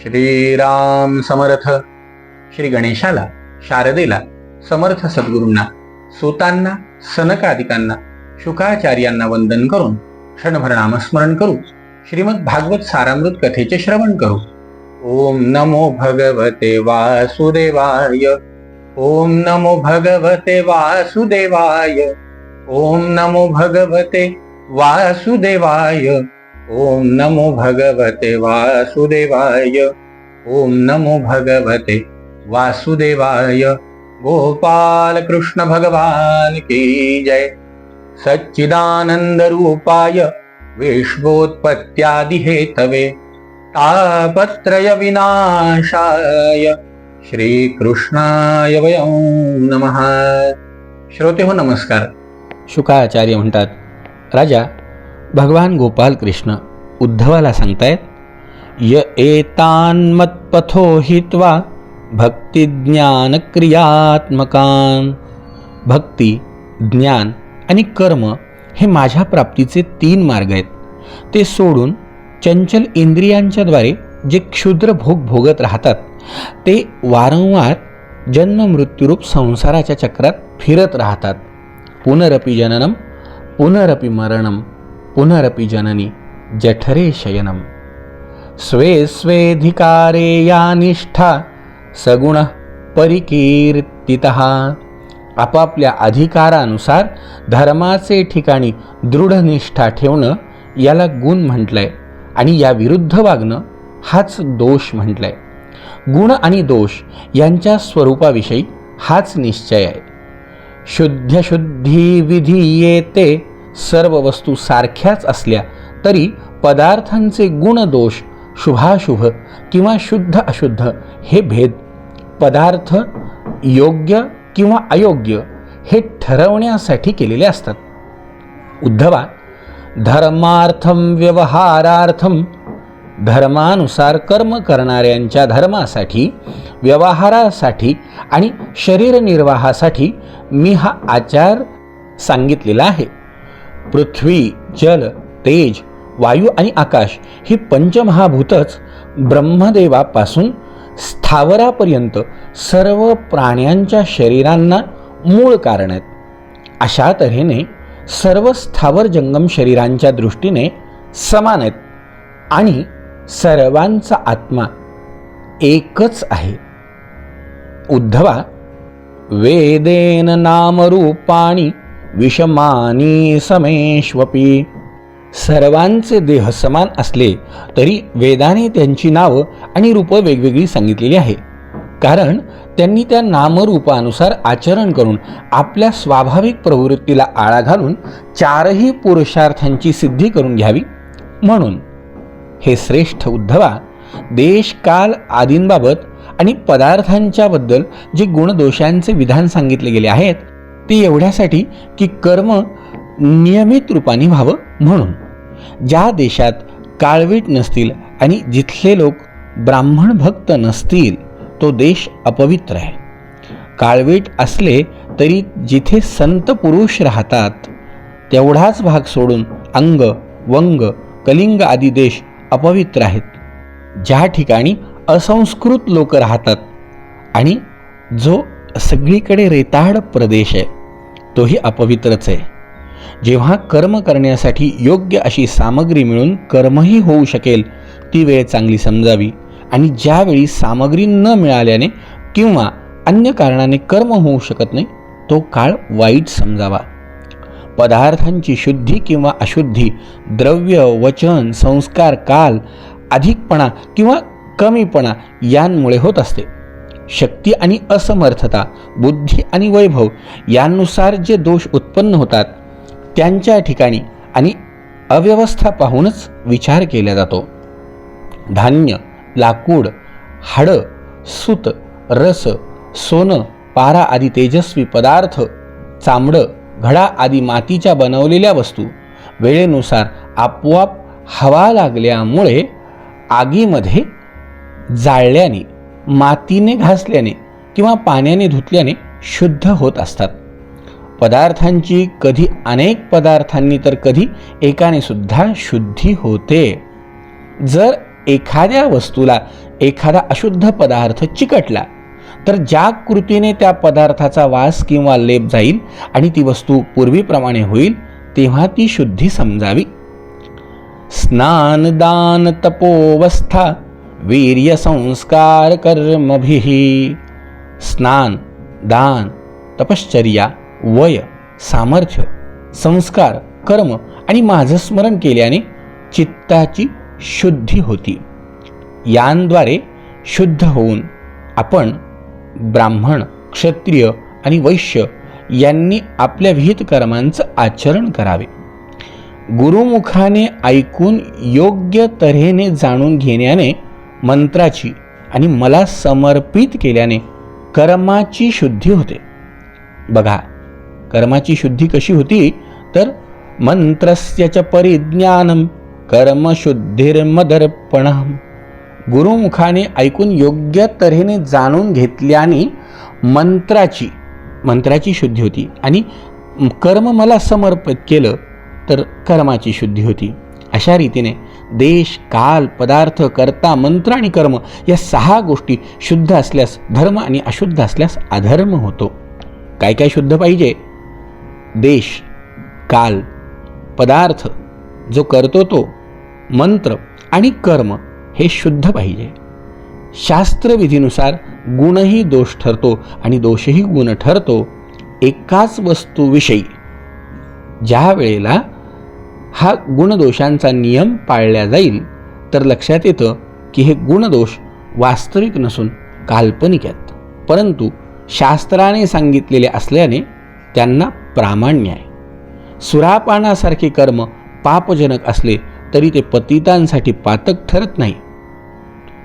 श्रीराम समर्थ. श्री गणेशाला, शारदेला, समर्थ सद्गुरूंना, सूतांना, सनकादिकांना, शुकाचार्यांना वंदन करून क्षणभर नामस्मरण करू. श्रीमद भागवत सारामृत कथेचे श्रवण करू. ओम नमो भगवते वासुदेवाय. ओम नमो भगवते वासुदेवाय. ओम नमो भगवते वासुदेवाय. ओम नमो भगवते वासुदेवाय. ओम नमो भगवते वासुदेवाय. गोपाल कृष्ण भगवान की जय. सच्चिदानंद रूपाय विश्वोत्पत्त्यादि हेतवे तापत्रय विनाशाय श्रीकृष्णाय वयं नमः. श्रोते हो, नमस्कार. शुकाचार्य म्हणतात, राजा भगवान गोपाल कृष्ण उद्धवाला सांगतायत, य एतान्मत्पथो हित्वा भक्ती ज्ञान क्रियात्मकान. भक्ती, ज्ञान आणि कर्म हे माझ्या प्राप्तीचे 3 मार्ग आहेत. ते सोडून चंचल इंद्रियांच्या द्वारे जे क्षुद्र भोग भोगत राहतात ते वारंवार जन्म मृत्यूरूप संसाराच्या चक्रात फिरत राहतात. पुनरपि जननम पुनरपि मरणम पुनरपि जननी जठरे शयनम. स्वे स्वेधिकारे या निष्ठा सगुण परिकीर्तितः. आपापल्या अधिकारानुसार धर्माचे ठिकाणी दृढ निष्ठा ठेवणं याला गुण म्हटलंय आणि या विरुद्ध वागणं हाच दोष म्हटलंय. गुण आणि दोष यांच्या स्वरूपाविषयी हाच निश्चय आहे. शुद्धी विधीयेते. सर्व वस्तू सारख्याच असल्या तरी पदार्थांचे गुण दोष, शुभाशुभ किंवा शुद्ध अशुद्ध हे भेद पदार्थ योग्य किंवा अयोग्य हे ठरवण्यासाठी केलेले असतात. उद्धवा, धर्मार्थम व्यवहारार्थम. धर्मानुसार कर्म करणाऱ्यांच्या धर्मासाठी, व्यवहारासाठी आणि शरीर निर्वाहासाठी मी हा आचार सांगितलेला आहे. पृथ्वी, जल, तेज, वायू आणि आकाश ही पंचमहाभूतच ब्रह्मदेवापासून स्थावरापर्यंत सर्व प्राण्यांच्या शरीरांना मूळ कारण आहेत. अशा तऱ्हेने सर्व स्थावर जंगम शरीरांच्या दृष्टीने समान आहेत आणि सर्वांचा आत्मा एकच आहे. उद्धवा, वेदेन नामरूपाणी विषमानी समेष्वपी. सर्वांचे देह समान असले तरी वेदाने त्यांची नावं आणि रूपं वेगवेगळी सांगितलेली आहे, कारण त्यांनी त्या नामरूपानुसार आचरण करून आपल्या स्वाभाविक प्रवृत्तीला आळा घालून 4ही पुरुषार्थांची सिद्धी करून घ्यावी म्हणून. हे श्रेष्ठ उद्धवा, देश काल आदींबाबत आणि पदार्थांच्या बद्दल जे गुणदोषांचे विधान सांगितले गेले आहेत ते एवढ्यासाठी की कर्म नियमित रूपाने व्हावं म्हणून. ज्या देशात काळवीट नसतील आणि जिथले लोक ब्राह्मण भक्त नसतील तो देश अपवित्र आहे. काळवीट असले तरी जिथे संत पुरुष राहतात तेवढाच भाग सोडून अंग, वंग, कलिंग आदी देश अपवित्र आहेत. ज्या ठिकाणी असंस्कृत लोक राहतात आणि जो सगळीकडे रेताड प्रदेश आहे तोही अपवित्रच आहे. जेव्हा कर्म करण्यासाठी योग्य अशी सामग्री मिळून कर्मही होऊ शकेल ती वेळ चांगली समजावी आणि ज्यावेळी सामग्री न मिळाल्याने किंवा अन्य कारणाने कर्म होऊ शकत नाही तो काळ वाईट समजावा. पदार्थांची शुद्धी किंवा अशुद्धी द्रव्य, वचन, संस्कार, काल, अधिकपणा किंवा कमीपणा यांमुळे होत असते. शक्ती आणि असमर्थता, बुद्धी आणि वैभव यांनुसार जे दोष उत्पन्न होतात त्यांच्या ठिकाणी आणि अव्यवस्था पाहूनच विचार केला जातो. धान्य, लाकूड, हाडं, सूत, रस, सोनं, पारा आदी तेजस्वी पदार्थ, चामडं, घडा आदी मातीच्या बनवलेल्या वस्तू वेळेनुसार आपोआप हवा लागल्यामुळे आगीमध्ये जाळल्याने, मातीने घासल्याने किंवा पाण्याने धुतल्याने शुद्ध होत असतात. पदार्थांची कधी अनेक पदार्थांनी तर कधी एकाने सुद्धा शुद्धी होते. जर एखाद्या वस्तूला एखादा अशुद्ध पदार्थ चिकटला तर ज्या कृतीने त्या पदार्थाचा वास किंवा लेप जाईल आणि ती वस्तू पूर्वीप्रमाणे होईल तेव्हा ती शुद्धी समजावी. स्नान दान तपोवस्था वीर्य संस्कार कर्मभिः. स्नान, दान, तपश्चर्या, वय, सामर्थ्य, संस्कार, कर्म आणि माझं स्मरण केल्याने चित्ताची शुद्धी होती. यांद्वारे शुद्ध होऊन आपण ब्राह्मण, क्षत्रिय आणि वैश्य यांनी आपल्या विहित कर्मांचं आचरण करावे. गुरुमुखाने ऐकून योग्य तऱ्हेने जाणून घेण्याने मंत्राची आणि मला समर्पित केल्याने कर्माची शुद्धी होते. बघा, कर्माची शुद्धी कशी होती तर मंत्रस्य च परिज्ञानम कर्मशुद्धिर्मदर्पणः. गुरुमुखाने ऐकून योग्य तऱ्हेने जाणून घेतल्याने मंत्राची शुद्धी होती आणि कर्म मला समर्पित केलं तर कर्माची शुद्धी होती. अशा रीतीने देश, काल, पदार्थ, कर्ता, मंत्र आणि कर्म या 6 गोष्टी शुद्ध असल्यास धर्म आणि अशुद्ध असल्यास अधर्म होतो. काय काय शुद्ध पाहिजे? देश, काल, पदार्थ जो करतो तो, मंत्र आणि कर्म हे शुद्ध पाहिजे. शास्त्रविधीनुसार गुणही दोष ठरतो आणि दोषही गुण ठरतो. एकाच वस्तूविषयी ज्या वेळेला हा गुणदोषांचा नियम पाळला जाईल तर लक्षात येतं की हे गुणदोष वास्तविक नसून काल्पनिक आहेत, परंतु शास्त्राने सांगितलेले असल्याने त्यांना प्रामाण्य आहे. सुरापानासारखे कर्म पापजनक असले तरी ते पतितांसाठी पातक ठरत नाही.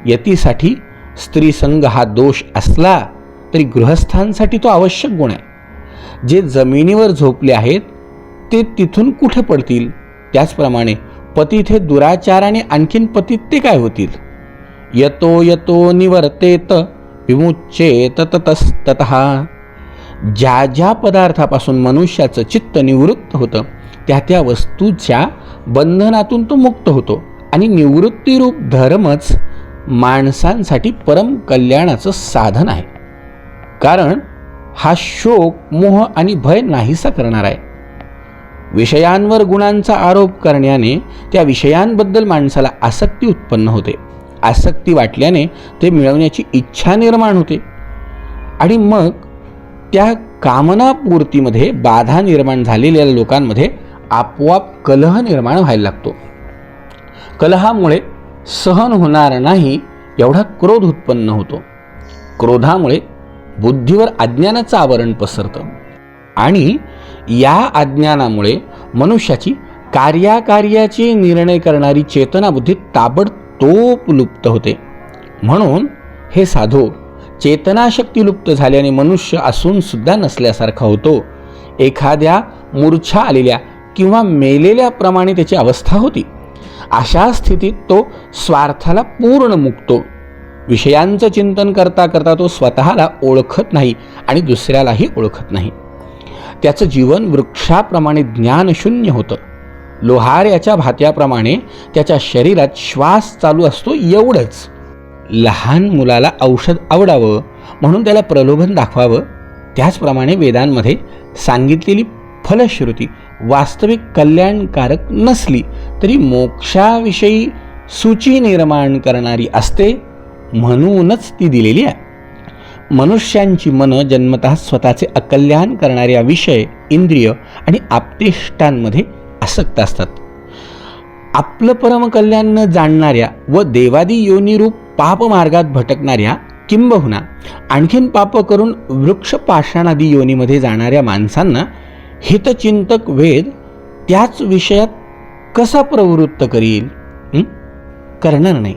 यतीसाठी स्त्रीसंग हा दोष असला तरी गृहस्थांसाठी तो आवश्यक गुण आहे. जे जमिनीवर झोपले आहेत ते तिथून कुठे पडतील? त्याचप्रमाणे पतित हे दुराचाराने आणखीन पतित ते काय होतील? यतो यतो निवर्तेत विमुच्येत ततस्ततः. ज्या ज्या पदार्थापासून मनुष्याचं चित्त निवृत्त होतं त्या त्या वस्तूच्या बंधनातून तो मुक्त होतो आणि निवृत्तीरूप धर्मच माणसांसाठी परम कल्याणाचं साधन आहे. कारण हा शोक, मोह आणि भय नाहीसा करणार आहे. विषयांवर गुणांचा आरोप करण्याने त्या विषयांबद्दल माणसाला आसक्ती उत्पन्न होते. आसक्ती वाटल्याने ते मिळवण्याची इच्छा निर्माण होते आणि मग त्या कामनापूर्तीमध्ये बाधा निर्माण झालेल्या लोकांमध्ये आपोआप कलह निर्माण व्हायला लागतो. कलहामुळे सहन होणार नाही एवढा क्रोध उत्पन्न होतो. क्रोधामुळे बुद्धीवर अज्ञानाचं आवरण पसरतं आणि या अज्ञानामुळे मनुष्याची कार्याकार्याचे निर्णय करणारी चेतनाबुद्धी ताबडतोब लुप्त होते. म्हणून हे साधो, चेतनाशक्ती लुप्त झाल्याने मनुष्य असून सुद्धा नसल्यासारखा होतो. एखाद्या मूर्छा आलेल्या किंवा मेलेल्याप्रमाणे त्याची अवस्था होती. अशा स्थितीत तो स्वार्थाला पूर्ण मुकतो. विषयांचं चिंतन करता करता तो स्वतःला ओळखत नाही आणि दुसऱ्यालाही ओळखत नाही. त्याचं जीवन वृक्षाप्रमाणे ज्ञानशून्य होतं. लोहाऱ्याच्या भात्याप्रमाणे त्याच्या शरीरात श्वास चालू असतो एवढंच. लहान मुलाला औषध आवडावं म्हणून त्याला प्रलोभन दाखवावं, त्याचप्रमाणे वेदांमध्ये सांगितलेली फलश्रुती वास्तविक कल्याणकारक नसली तरी मोक्षाविषयी सूची निर्माण करणारी असते, म्हणूनच ती दिलेली आहे. मनुष्यांची मनं जन्मतः स्वतःचे अकल्याण करणाऱ्या विषय, इंद्रिय आणि आप्तेष्टांमध्ये आसक्त असतात. आपलं परमकल्याण न जाणणाऱ्या व देवादी योनिरूप पाप मार्गात भटकणाऱ्या, किंबहुना आणखीन पाप करून वृक्ष पाषाणादी योनीमध्ये जाणाऱ्या माणसांना हितचिंतक वेद त्याच विषयात कसा प्रवृत्त करील? करणार नाही.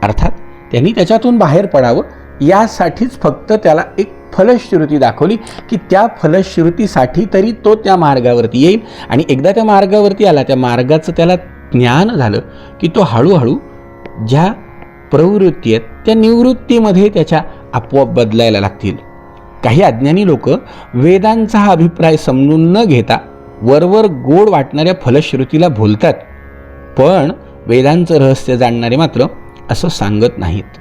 अर्थात त्यांनी त्याच्यातून बाहेर पडावं यासाठीच फक्त त्याला एक फलश्रुती दाखवली की त्या फलश्रुतीसाठी तरी तो त्या मार्गावरती येईल आणि एकदा त्या मार्गावरती आला, त्या मार्गाचं त्याला ज्ञान झालं की तो हळूहळू ज्या प्रवृत्ती आहेत त्या निवृत्तीमध्ये त्याच्या आपोआप बदलायला लागतील. काही अज्ञानी लोक वेदांचा हा अभिप्राय समजून न घेता वरवर गोड वाटणाऱ्या फलश्रुतीला भुलतात, पण वेदांचं रहस्य जाणणारे मात्र असं सांगत नाहीत.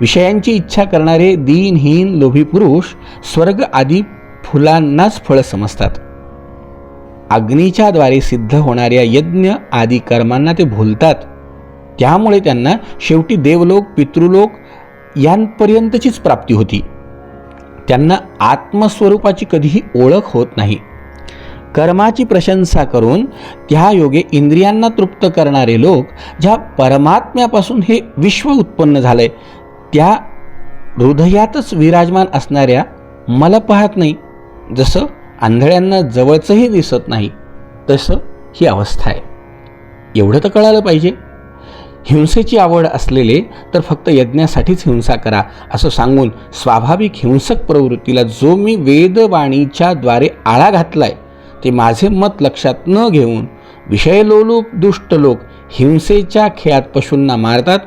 विषयांची इच्छा करणारे दीनहीन लोभी पुरुष स्वर्ग आदी फुलांनाच फळ समजतात. अग्नीच्या द्वारे सिद्ध होणाऱ्या यज्ञ आदी कर्मांना ते भुलतात. त्यामुळे त्यांना शेवटी देवलोक पितृलोक यांपर्यंतचीच प्राप्ती होती. त्यांना आत्मस्वरूपाची कधीही ओळख होत नाही. कर्माची प्रशंसा करून त्या योगे इंद्रियांना तृप्त करणारे लोक ज्या परमात्म्यापासून हे विश्व उत्पन्न झालंय त्या हृदयातच विराजमान असणाऱ्या मला पाहत नाही. जसं आंधळ्यांना जवळचंही दिसत नाही तसं ही अवस्था आहे. एवढं तर कळालं पाहिजे. हिंसेची आवड असलेले तर फक्त यज्ञासाठीच हिंसा करा असं सांगून स्वाभाविक हिंसक प्रवृत्तीला जो मी वेदवाणीच्या द्वारे आळा घातलाय ते माझे मत लक्षात न घेऊन विषयलोलूप दुष्ट लोक हिंसेच्या खेळात पशूंना मारतात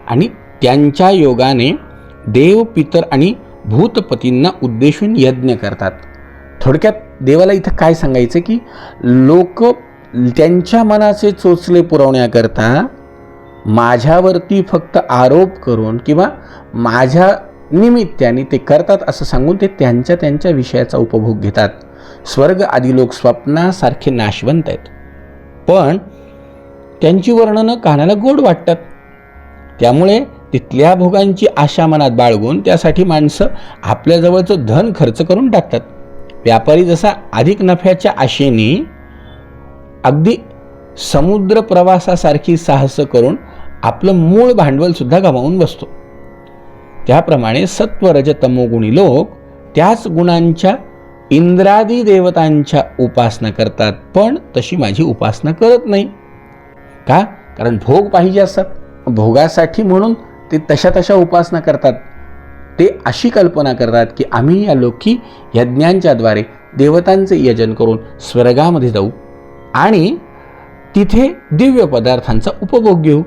आणि त्यांच्या योगाने देव पितर आणि भूतपतींना उद्देशून यज्ञ करतात. थोडक्यात देवाला इथं काय सांगायचं की लोक त्यांच्या मनाचे चोचले पुरवण्याकरता माझ्यावरती फक्त आरोप करून किंवा माझ्या निमित्ताने ते करतात असं सांगून ते त्यांच्या त्यांच्या विषयाचा उपभोग घेतात. स्वर्ग आदी लोक स्वप्नासारखे नाशवंत आहेत, पण त्यांची वर्णनं कानाला गोड वाटतात. त्यामुळे तिथल्या भोगांची आशा मनात बाळगून त्यासाठी माणसं आपल्याजवळचं धन खर्च करून टाकतात. व्यापारी जसा अधिक नफ्याच्या आशेने अगदी समुद्र प्रवासासारखी साहस करून आपलं मूळ भांडवलसुद्धा गमावून बसतो, त्याप्रमाणे सत्व रज तमोगुणी लोक त्याच गुणांच्या इंद्रादी देवतांच्या उपासना करतात, पण तशी माझी उपासना करत नाही. का? कारण भोग पाहिजे असतात. भोगासाठी म्हणून ते तशा तशा उपासना करतात. ते अशी कल्पना करतात की आम्ही या लोकी यज्ञांच्याद्वारे देवतांचे यजन करून स्वर्गामध्ये जाऊ आणि तिथे दिव्य पदार्थांचा उपभोग घेऊ.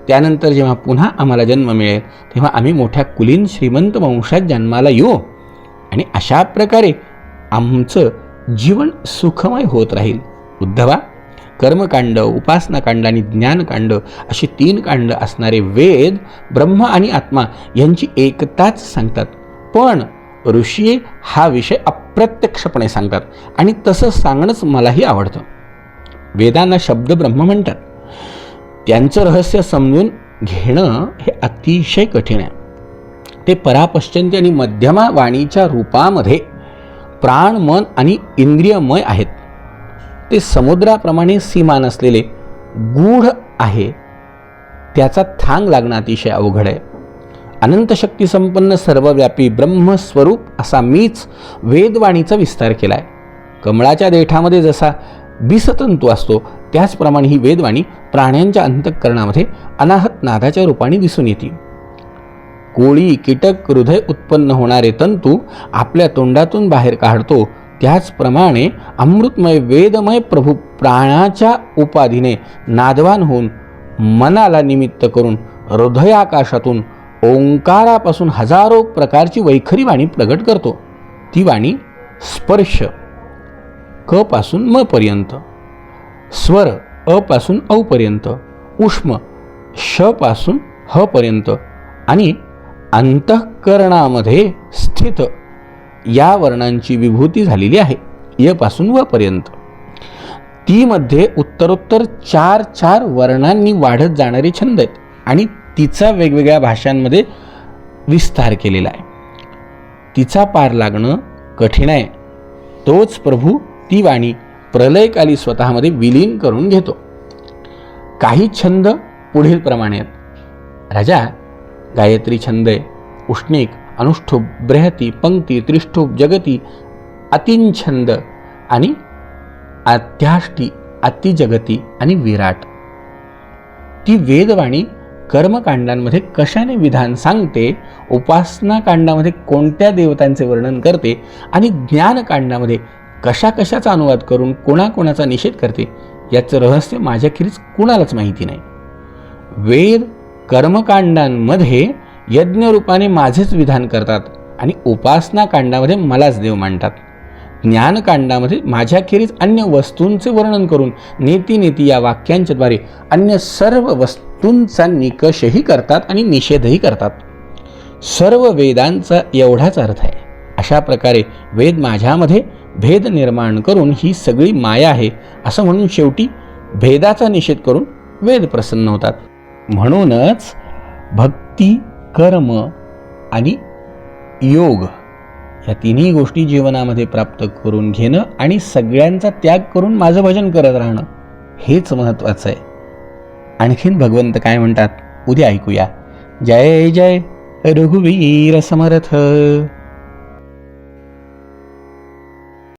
त्यानंतर जेव्हा पुन्हा आम्हाला जन्म मिळेल तेव्हा आम्ही मोठ्या कुलीन श्रीमंत वंशात जन्माला येऊ आणि अशा प्रकारे आमचं जीवन सुखमय होत राहील. उद्धवा, कर्मकांड, उपासनाकांड आणि ज्ञानकांड अशी 3 कांड असणारे वेद ब्रह्म आणि आत्मा यांची एकताच सांगतात, पण ऋषी हा विषय अप्रत्यक्षपणे सांगतात आणि तसं सांगणंच मलाही आवडतं. वेदांना शब्द ब्रह्म म्हणतात. त्यांचं रहस्य समजून घेणं हे अतिशय कठीण आहे. ते परापश्चंती आणि मध्यमा वाणीच्या रूपामध्ये प्राण मन आणि इंद्रियमय आहेत. ते समुद्राप्रमाणे सीमा नसलेले गूढ आहे. त्याचा थांग लागणं अतिशय अवघड आहे. अनंत शक्ती संपन्न सर्वव्यापी ब्रह्मस्वरूप असा मीच वेदवाणीचा विस्तार केला आहे. कमळाच्या देठामध्ये जसा बिसतंतू असतो त्याचप्रमाणे ही वेदवाणी प्राण्यांच्या अंतःकरणामध्ये अनाहत नादाच्या रूपाने दिसून येते. कोळी कीटक हृदय उत्पन्न होणारे तंतू आपल्या तोंडातून बाहेर काढतो, त्याचप्रमाणे अमृतमय वेदमय प्रभू प्राणाच्या उपाधीने नादवान होऊन मनाला निमित्त करून हृदयाकाशातून ओंकारापासून हजारो प्रकारची वैखरी वाणी प्रगट करतो. ती वाणी स्पर्श क पासून म पर्यंत, स्वर अ पासून औ पर्यंत, उष्म श पासून ह पर्यंत आणि अंतःकरणामध्ये स्थित या वर्णांची विभूती झालेली आहे, य पासून व पर्यंत. ती मध्ये उत्तरोत्तर 4 वर्णांनी वाढत जाणारे छंद आहेत आणि तिचा वेगवेगळ्या भाषांमध्ये विस्तार केलेला आहे. तिचा पार लागणं कठीण आहे. तोच प्रभू ती वाणी प्रलयकाली स्वतःमध्ये विलीन करून घेतो. काही छंद पुढील प्रमाणे आहेत. राजा, गायत्री छंद आहे, उष्णिक, अनुष्ठुप, बृहती, पंक्ती, त्रिष्ठुप, जगती, अतिछंद आणि अत्याष्टी, अतिजगती आणि विराट. ती वेदवाणी कर्मकांडांमध्ये कशाने विधान सांगते, उपासना कांडामध्ये कोणत्या देवतांचे वर्णन करते आणि ज्ञानकांडामध्ये कशा कशाचा अनुवाद करून कोणाकोणाचा निषेध करते, याचं रहस्य माझ्याखेरीज कुणालाच माहिती नाही. वेद कर्मकांडांमध्ये यज्ञरूपाने माझेच विधान करतात आणि उपासना कांडामध्ये मलाच देव मानतात. ज्ञानकांडामध्ये माझ्याखेरीज अन्य वस्तूंचे वर्णन करून नेती या वाक्यांच्याद्वारे अन्य सर्व वस्तूंचा निकषही करतात आणि निषेधही करतात. सर्व वेदांचा एवढाच अर्थ आहे. अशा प्रकारे वेद माझ्यामध्ये भेद निर्माण करून ही सगळी माया आहे असं म्हणून शेवटी भेदाचा निषेध करून वेद प्रसन्न होतात. म्हणूनच भक्ती, कर्म आणि योग या तिन्ही गोष्टी जीवनामध्ये प्राप्त करून घेणं आणि सगळ्यांचा त्याग करून माझं भजन करत राहणं हेच महत्त्वाचं आहे. आणखीन भगवंत काय म्हणतात उद्या ऐकूया. जय जय रघुवीर समर्थ.